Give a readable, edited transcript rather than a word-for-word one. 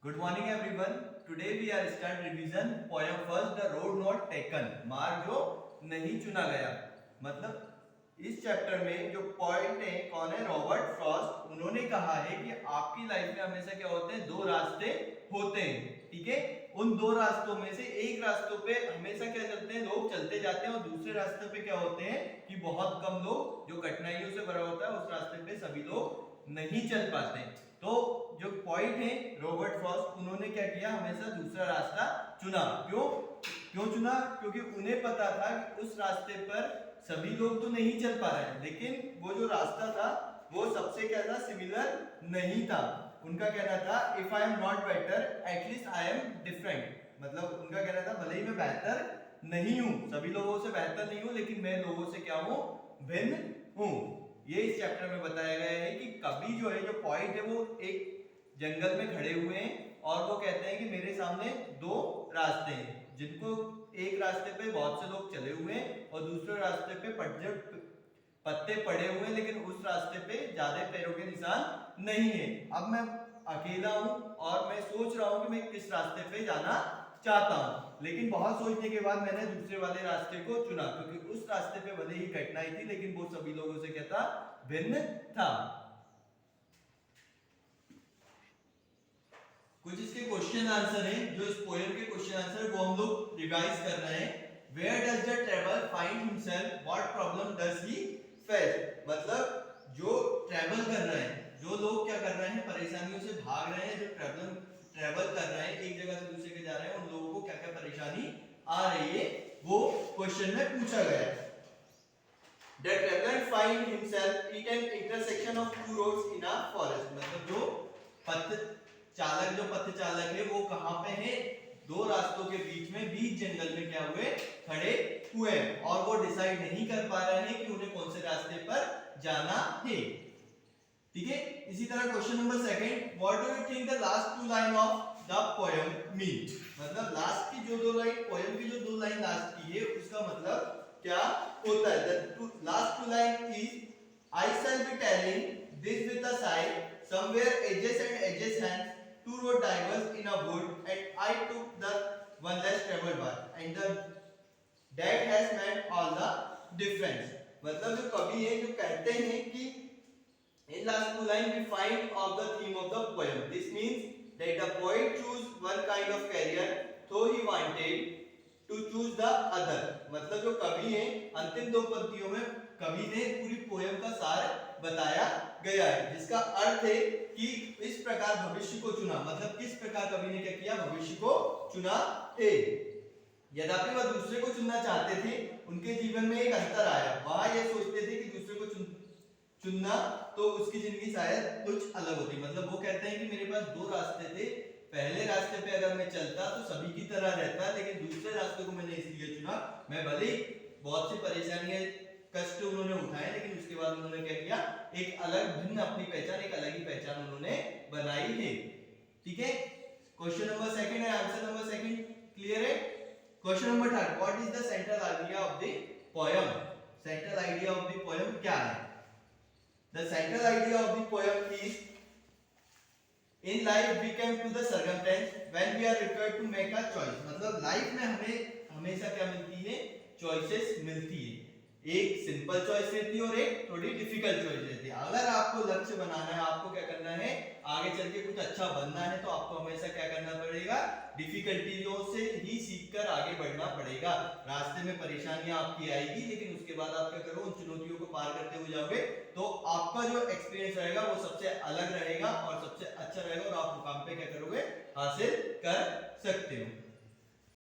Good morning everyone. Today we are start revision poem first the road not taken. मार्ग जो नहीं चुना गया। मतलब इस चैप्टर में जो पॉइंट है कौन है, रॉबर्ट फ्रॉस्ट। उन्होंने कहा है कि आपकी लाइफ में हमेशा क्या होते हैं, दो रास्ते होते हैं। ठीक है, उन दो रास्तों में से एक रास्तों पे हमेशा क्या चलते हैं, लोग चलते जाते हैं, और दूसरे रास्ते पे क्या होते हैं कि बहुत कम लोग, जो कठिनाइयों से भरा होता है उस रास्ते पे सभी लोग नहीं चल पाते। तो जो पॉइंट है रॉबर्ट फ्रॉस्ट, उन्होंने क्या किया, हमेशा दूसरा रास्ता चुना। क्यों चुना? क्योंकि उन्हें पता था कि उस रास्ते पर सभी लोग तो नहीं चल पा रहे हैं, लेकिन वो जो रास्ता था वो सबसे क्या था, सिमिलर नहीं था। उनका कहना था if I am not better at least I am different. मतलब उनका कहना था भले ही मैं बेहतर नहीं हूं, सभी लोगों से बेहतर नहीं हूं, लेकिन मैं लोगों से क्या हूं, भिन्न हूं। ये इस चैप्टर में बताया गया है कि कवि जो है, जो पॉइंट है, वो एक जंगल में खड़े हुए हैं और वो कहते हैं कि मेरे सामने दो रास्ते हैं, जिनको एक रास्ते पे बहुत से लोग चले हुए हैं और दूसरे रास्ते पे पत्ते पड़े हुए हैं, लेकिन उस रास्ते पे ज्यादा पैरों के निशान नहीं है। अब मैं अकेला हूं और मैं सोच रहा हूं कि मैं किस रास्ते पे जाना चाहता हूं, लेकिन बहुत सोचने के बाद मैंने दूसरे वाले रास्ते को चुना, क्योंकि उस रास्ते पे भले ही कठिनाई थी, लेकिन वो सभी लोगों से क्या था, भिन्न था। कुछ इसके क्वेश्चन आंसर हैं, जो इस पोएम के क्वेश्चन आंसर वो हम लोग रिवाइज कर रहे हैं। Where does the traveler find himself? What problem does he face? मतलब जो ट्रैवल कर रहे हैं, जो लोग क्या कर रहे हैं, परेशानियों से भाग रहे हैं, जो ट्रैवल कर रहे हैं, एक जगह से दूसरे के जा रहे हैं, उन लोगों को क्या क्या परेशानी आ रही है, वो क्वेश्चन में पूछा गया है। The traveler find himself at an intersection of two roads in a forest। मतलब जो पथ चालक है वो कहां पे है, दो रास्तों के बीच में, बीच जंगल में क्या हुए, खड़े हुए, और वो डिसाइड नहीं कर पा रहे हैं कि उन्हें कौन से रास्ते पर जाना है। ठीक है, इसी तरह question number second, what do you think the last two line of the poem mean. मतलब लास्ट की जो दो लाइन, पोएम की जो दो लाइन लास्ट की है, उसका मतलब क्या होता है। The last two line is I shall be telling this with a side somewhere edges hands two road diverged in a wood and I took the one less traveled one and that has made all the difference। मतलब जो कवि है, जो कहते हैं कि in last two line we find of the theme of the poem, this means that the poet choose one kind of career though he wanted to choose the other। मतलब जो कवि है, अंतिम दो पंक्तियों में कवि ने पूरी पोएम का सार बताया गया है, जिसका अर्थ है कि इस प्रकार भविष्य को चुना। मतलब किस प्रकार कवि ने क्या किया, भविष्य को चुना है। यद्यपि वह दूसरे को चुनना चाहते थे, उनके जीवन में एक अंतर आया। वह ये सोचते थे कि दूसरे को चुनना तो उसकी जिंदगी शायद कुछ अलग होती। मतलब वो कहते हैं कि मेरे पास दो रास्ते थे, पहले रास्ते पे अगर मैं चलता तो सभी की तरह रहता, लेकिन दूसरे रास्ते को मैंने इसलिए चुना, मैं भले बहुत सी परेशानियां, कष्ट उन्होंने उठाए, लेकिन उसके बाद उन्होंने क्या किया, एक अलग भिन्न अपनी पहचान, एक अलग ही पहचान उन्होंने बनाई है। ठीक है, क्वेश्चन नंबर सेकंड है, आंसर नंबर सेकंड क्लियर है। Question number third, what is the central idea of the poem. Central idea of the poem क्या है। The central idea of the poem is in life we come to the circumstance when we are required to make a choice। मतलब life में हमें हमेशा क्या मिलती है, choices मिलती है। एक सिंपल चॉइस रहती है और एक थोड़ी डिफिकल्ट चॉइस रहती है। अगर आपको लक्ष्य बनाना है, आपको क्या करना है, आगे चल के कुछ अच्छा बनना है, तो आपको हमेशा क्या करना पड़ेगा, डिफिकल्टियों से ही सीखकर आगे बढ़ना पड़ेगा। रास्ते में परेशानियां आपकी आएगी, लेकिन उसके बाद आप क्या करो, उन चुनौतियों को पार करते हुए जाओगे, तो आपका जो एक्सपीरियंस रहेगा वो सबसे अलग रहेगा और सबसे अच्छा रहेगा, और आप मुकाम पे क्या करोगे, हासिल कर सकते हो।